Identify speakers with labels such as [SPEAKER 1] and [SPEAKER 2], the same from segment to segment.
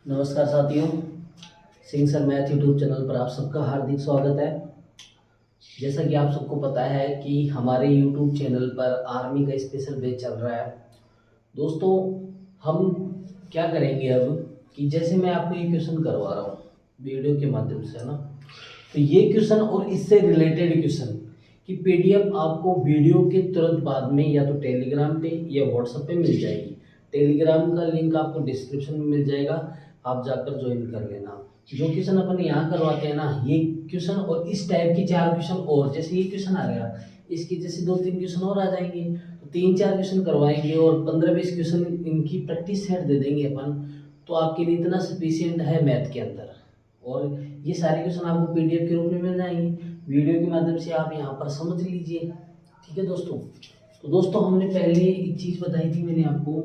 [SPEAKER 1] नमस्कार साथियों, Singh sir math YouTube channel पर आप सबका हार्दिक स्वागत है। जैसा कि आप सबको पता है कि हमारे यूट्यूब चैनल पर आर्मी का स्पेशल बैच चल रहा है। दोस्तों, हम क्या करेंगे अब कि जैसे मैं आपको ये क्वेश्चन करवा रहा हूँ वीडियो के माध्यम से, है ना, तो ये क्वेश्चन और इससे रिलेटेड क्वेश्चन की पीडीएफ आपको वीडियो के तुरंत बाद में या तो टेलीग्राम पे या व्हाट्सएप पे मिल जाएगी। टेलीग्राम का लिंक आपको डिस्क्रिप्शन में मिल जाएगा, आप जाकर ज्वाइन कर लेना। जो क्वेश्चन अपन यहाँ करवाते हैं ना, ये क्वेश्चन और इस टाइप के 4 क्वेश्चन और जैसे ये क्वेश्चन आ गया, इसकी जैसे 2-3 क्वेश्चन और आ जाएंगे, तो 3-4 क्वेश्चन करवाएंगे और 15-20 क्वेश्चन इनकी प्रैक्टिस सेट दे देंगे अपन। तो आपके लिए इतना सफिशियंट है मैथ के अंदर। और ये सारे क्वेश्चन आपको पीडीएफ के रूप में मिल जाएंगे, वीडियो के माध्यम से आप यहाँ पर समझ लीजिए। ठीक है दोस्तों। तो दोस्तों, हमने पहले एक चीज़ बताई थी मैंने आपको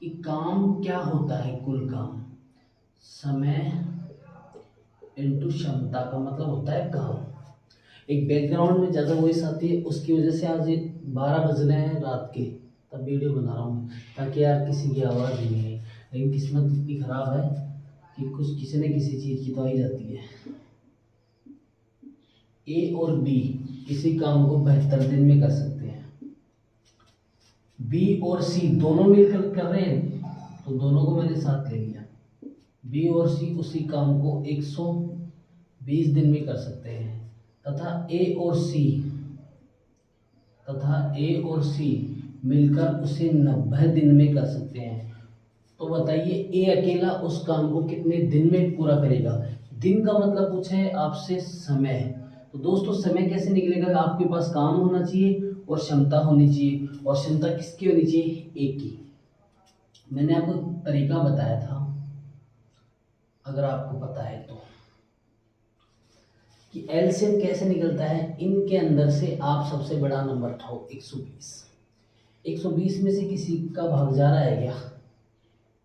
[SPEAKER 1] कि काम क्या होता है। कुल काम समय इनटू क्षमता का मतलब होता है काम। एक बैकग्राउंड में ज़्यादा वॉइस आती है, उसकी वजह से आज 12 बज रहे हैं रात के, तब वीडियो बना रहा हूँ ताकि यार किसी की आवाज़ नहीं है। लेकिन किस्मत इतनी ख़राब है कि कुछ किसी न किसी चीज़ की तो आ ही जाती है। ए और बी किसी काम को 72 दिन में कर सकते हैं। बी और सी दोनों मिलकर कर रहे हैं, तो दोनों को मैंने साथ ले लिया। बी और सी उसी काम को 120 दिन में कर सकते हैं, तथा ए और सी मिलकर उसे 90 दिन में कर सकते हैं। तो बताइए ए अकेला उस काम को कितने दिन में पूरा करेगा। दिन का मतलब पूछा है आपसे समय। तो दोस्तों, समय कैसे निकलेगा? आपके पास काम होना चाहिए और क्षमता होनी चाहिए, और क्षमता किसकी होनी चाहिए? ए की। मैंने आपको तरीका बताया था, अगर आपको पता है तो, कि एलसीएम कैसे निकलता है। इनके अंदर से आप सबसे बड़ा नंबर उठाओ 120। 120 में से किसी का भाग जा रहा है क्या?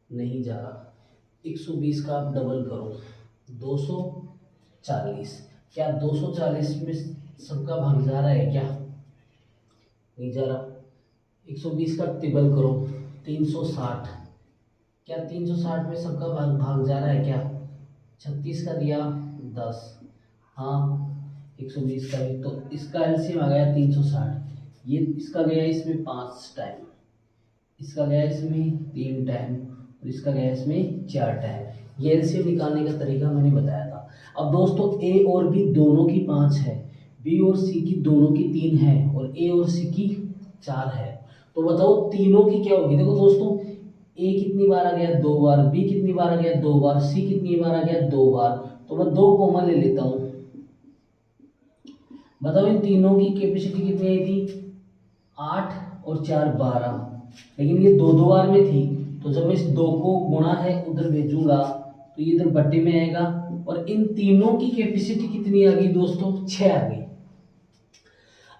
[SPEAKER 1] नहीं जा रहा। 120 का आप डबल करो 240। क्या 240 में सबका भाग जा रहा है क्या? नहीं जा रहा। 120 का ट्रिपल करो 360। क्या 360 में सबका भाग जा रहा है क्या? 36 का दिया 10। हाँ, 120 का भी। तो इसका एलसीएम आ गया 360। ये इसका गया इसमें 5 टाइम, इसका गया इसमें 3 टाइम, और इसका गया इसमें 4 टाइम। ये एलसीएम निकालने का तरीका मैंने बताया था। अब दोस्तों, ए और बी दोनों की 5 है, बी और सी की दोनों की 3 है, और ए और सी की 4 है। तो बताओ तीनों की क्या होगी। देखो दोस्तों, ए कितनी बार आ गया? 2 बार। बी कितनी बार आ गया? 2 बार। सी कितनी बार आ गया? 2 बार। तो मैं 2 कॉमन ले लेता हूँ। बताओ इन तीनों की कैपेसिटी कितनी आई थी? 8 और 4 12। लेकिन ये 2-2 बार में थी, तो जब मैं इस 2 को गुणा है उधर भेजूंगा तो ये इधर बट्टे में आएगा। और इन तीनों की कैपेसिटी कितनी आ गई दोस्तों? 6 आ गई।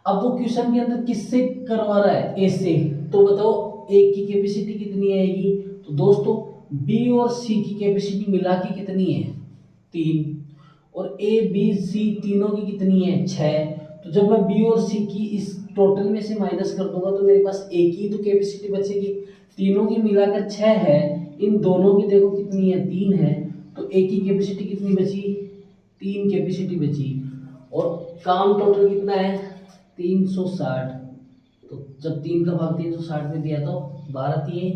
[SPEAKER 1] अब वो क्वेश्चन के अंदर किससे करवा रहा है? ए से। तो बताओ ए की कैपेसिटी कितनी आएगी? तो दोस्तों, बी और सी की कैपेसिटी मिला के कितनी है? 3। और ए बी सी तीनों की कितनी है? 6। तो जब मैं बी और सी की इस टोटल में से माइनस कर दूंगा तो मेरे पास ए की तो कैपेसिटी बचेगी। तीनों की मिलाकर 6 है, इन दोनों की देखो कितनी है? 3 है। तो ए की कैपेसिटी कितनी बची? 3 कैपेसिटी बची। और काम टोटल कितना है? 360। तो जब 3 का भाग 360 में दिया तो 12 3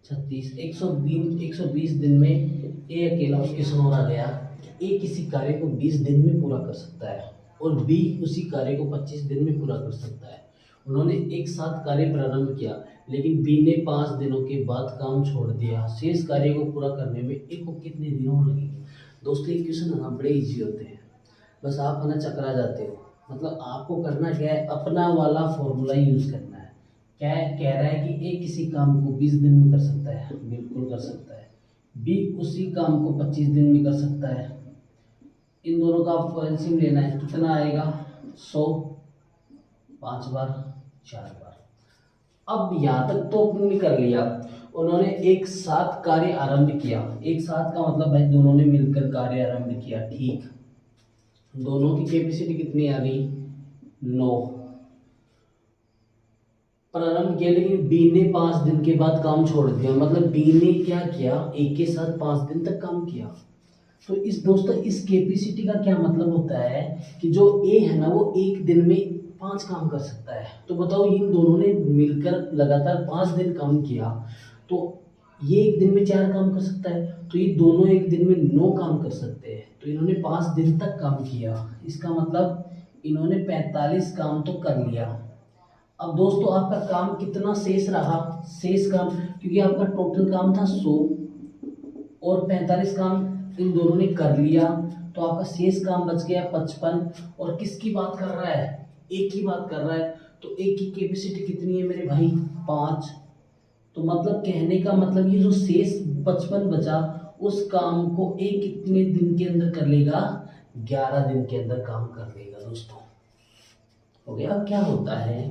[SPEAKER 1] 36। 120 दिन में ए अकेला उसके समोर आ गया। ए किसी कार्य को 20 दिन में पूरा कर सकता है, और बी उसी कार्य को 25 दिन में पूरा कर सकता है। उन्होंने एक साथ कार्य प्रारंभ किया, लेकिन बी ने 5 दिनों के बाद काम छोड़ दिया। शेष कार्य को पूरा करने में ए को कितने दिनों लगेंगे? दोस्तों, ये क्वेश्चन ना बड़े इजी होते हैं, बस आप है ना चकरा जाते हो। मतलब आपको करना क्या है? अपना वाला फॉर्मूला यूज करना है। क्या है? कह रहा है कि ए किसी काम को 20 दिन में कर सकता है, बिल्कुल कर सकता है। बी उसी काम को 25 दिन में कर सकता है। इन दोनों का आपको एलसीएम लेना है, कितना आएगा? 100। 5 बार 4 बार। अब यहाँ तक तो आपने कर लिया। उन्होंने एक साथ कार्य आरंभ किया। एक साथ का मतलब भाई दोनों ने मिलकर कार्य आरंभ किया, ठीक। दोनों की कैपेसिटी कितनी आ गई? 9। प्रारंभ किया, लेकिन बी ने 5 दिन के बाद काम छोड़ दिया। मतलब बी ने क्या किया, ए के साथ 5 दिन तक काम किया। तो इस दोस्तों इस कैपेसिटी का क्या मतलब होता है कि जो ए है ना वो एक दिन में 5 काम कर सकता है। तो बताओ इन दोनों ने मिलकर लगातार 5 दिन काम किया, तो ये एक दिन में 4 काम कर सकता है, तो ये दोनों एक दिन में 9 काम कर सकते हैं। तो इन्होंने 5 दिन तक काम किया, इसका मतलब इन्होंने 45 काम तो कर लिया। अब दोस्तों आपका काम कितना शेष रहा, शेष काम, क्योंकि आपका टोटल काम था 100 और 45 काम इन दोनों ने कर लिया, तो आपका शेष काम बच गया 55। और किसकी बात कर रहा है, एक की बात कर रहा है। तो एक की कैपेसिटी कितनी है मेरे भाई, 5। तो मतलब कहने का मतलब ये जो शेष 55 बचा, उस काम को एक कितने दिन के अंदर कर लेगा, 11 दिन के अंदर काम कर लेगा दोस्तों। हो गया। अब क्या होता है,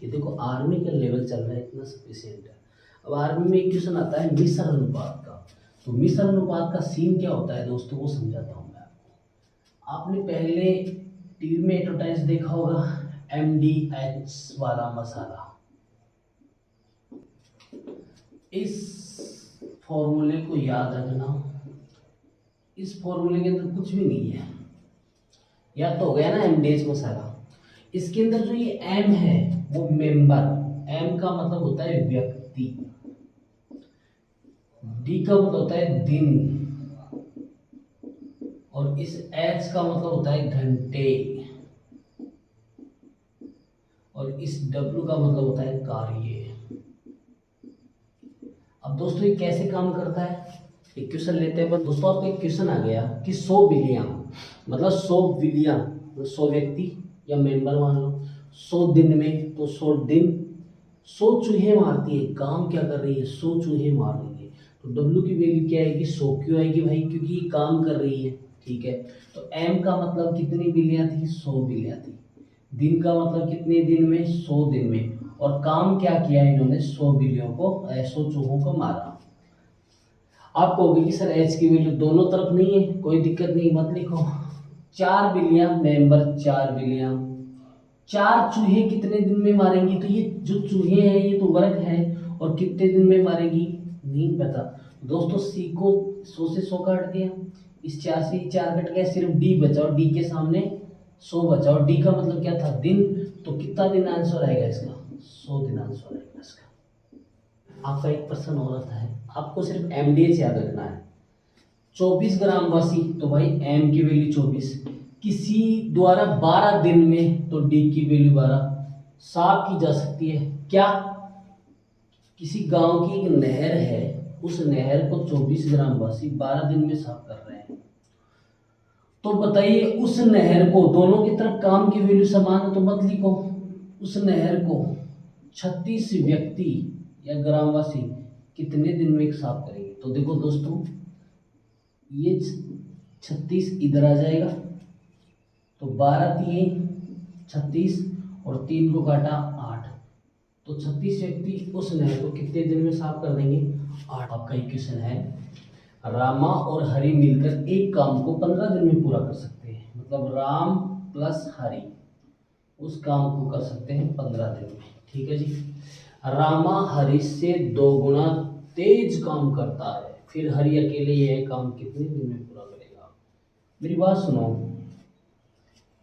[SPEAKER 1] ये देखो आर्मी का लेवल चल रहा है इतना सफिशियंट है। अब आर्मी में एक क्वेश्चन आता है मिश्र अनुपात का। तो मिश्र अनुपात का सीन क्या होता है दोस्तों, वो समझाता हूँ मैं आपको। आपने पहले टीवी में एडवर्टाइज देखा होगा MDH वाला मसाला। इस फॉर्मूले को याद रखना, इस फॉर्मूले के अंदर कुछ भी नहीं है, याद तो हो गया ना MDH मसाला। इसके अंदर जो ये M है वो मेंबर, M का मतलब होता है व्यक्ति, D का मतलब होता है दिन, और इस H का मतलब होता है घंटे, और इस W का मतलब होता है कार्य। अब दोस्तों ये कैसे काम करता है, एक क्वेश्चन लेते हैं। पर दोस्तों आपको एक क्वेश्चन आ गया कि 100 बिलियन मतलब 100 बिलियन, 100 व्यक्ति या मेंबर मान लो, 100 दिन में, तो 100 दिन 100 चूहे मारती है। काम क्या कर रही है, 100 चूहे मार रही है। तो डब्ल्यू की वैल्यू क्या आएगी, 100 क्यों आएगी भाई, क्योंकि ये काम कर रही है। ठीक है, तो एम का मतलब कितनी बिलियाँ थी, 100 बिलियाँ थी। दिन का मतलब कितने दिन में, 100 दिन में। और काम क्या किया इन्होंने, 100 बिलियों को, 100 चूहों को मारा। आप कहोगे कि सर एच की वैल्यू दोनों तरफ नहीं है, कोई दिक्कत नहीं, मत लिखो। 4 बिलियन मेंबर, 4 बिलियन, 4 चूहे कितने दिन में मारेंगी। तो ये जो चूहे हैं ये तो वर्ग है, और कितने दिन में मारेगी नहीं पता। दोस्तों सी को 100 से 100 काट दिया, इस 4 से 4 कट गया, सिर्फ डी बचा, और डी के सामने 100 बचा, और डी का मतलब क्या था, दिन। तो कितना दिन आंसर आएगा इसका, 100 दिन आंसर आएगा इसका। आपका एक प्रश्न और आता है, आपको सिर्फ MDH याद रखना है। 24 ग्राम वासी, तो भाई एम की वैल्यू 24, किसी द्वारा 12 दिन में, तो डी की वैल्यू 12 साफ की जा सकती है। क्या, किसी गांव की एक नहर है, उस नहर को 24 ग्राम वासी 12 दिन में साफ कर रहे हैं। तो बताइए उस नहर को, दोनों की तरफ काम की वैल्यू समान है तो मत लिखो, उस नहर को 36 व्यक्ति या ग्रामवासी कितने दिन में साफ करेंगे। तो देखो दोस्तों ये 36 इधर आ जाएगा, तो 12 3 36, और 3 को काटा 8, तो 36 व्यक्ति उस नहर को कितने दिन में साफ कर देंगे, 8। आपका एक क्वेश्चन है, रामा और हरि मिलकर एक काम को 15 दिन में पूरा कर सकते हैं। मतलब राम प्लस हरि उस काम को कर सकते हैं 15 दिन में। ठीक है जी, रामा हरि से 2 गुना तेज काम करता है, फिर हरि अकेले यह काम कितने दिन में पूरा करेगा। मेरी बात सुनो,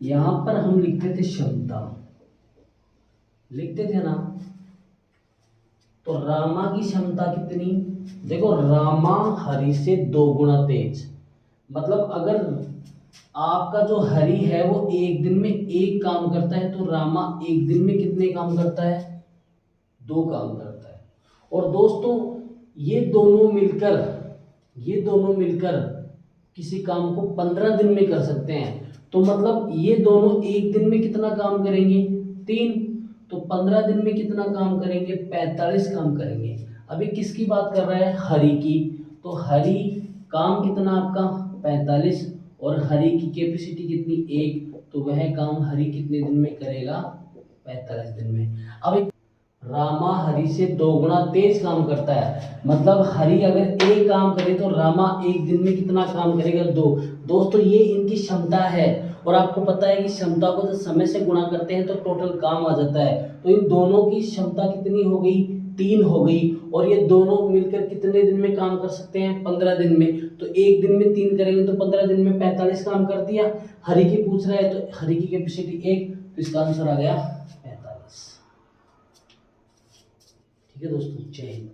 [SPEAKER 1] यहां पर हम लिखते थे क्षमता, लिखते थे ना, तो रामा की क्षमता कितनी, देखो रामा हरि से 2 गुना तेज, मतलब अगर आपका जो हरि है वो एक दिन में एक काम करता है, तो रामा एक दिन में कितने काम करता है, 2 काम करता है। और दोस्तों ये दोनों मिलकर किसी काम को 15 दिन में कर सकते हैं। तो मतलब ये दोनों एक दिन में कितना काम करेंगे, 3, तो 15 दिन में कितना काम करेंगे, 45 काम करेंगे। अभी किसकी बात कर रहा है, हरि की, तो हरि काम कितना आपका 45, और हरि की कैपेसिटी कितनी 1, तो वह काम हरि कितने दिन में करेगा, 45 दिन में। अब रामा हरि से 2 गुना तेज काम करता है। मतलब हरि अगर एक काम करे तो रामा एक दिन में कितना काम करेगा, 2। दोस्तों ये इनकी क्षमता है, और आपको पता है कि क्षमता को जब समय से गुणा करते हैं तो टोटल काम आ जाता है। तो इन दोनों की क्षमता कितनी हो गई, 3 हो गई, और ये दोनों मिलकर कितने दिन में काम कर सकते हैं, 15 दिन में। तो एक दिन में 3 करेंगे तो 15 दिन में 45 काम कर दिया। हरि की पूछ रहा है तो हरि की कैपेसिटी 1, तो इसका आंसर आ गया 45। ठीक है दोस्तों, जय हिंद।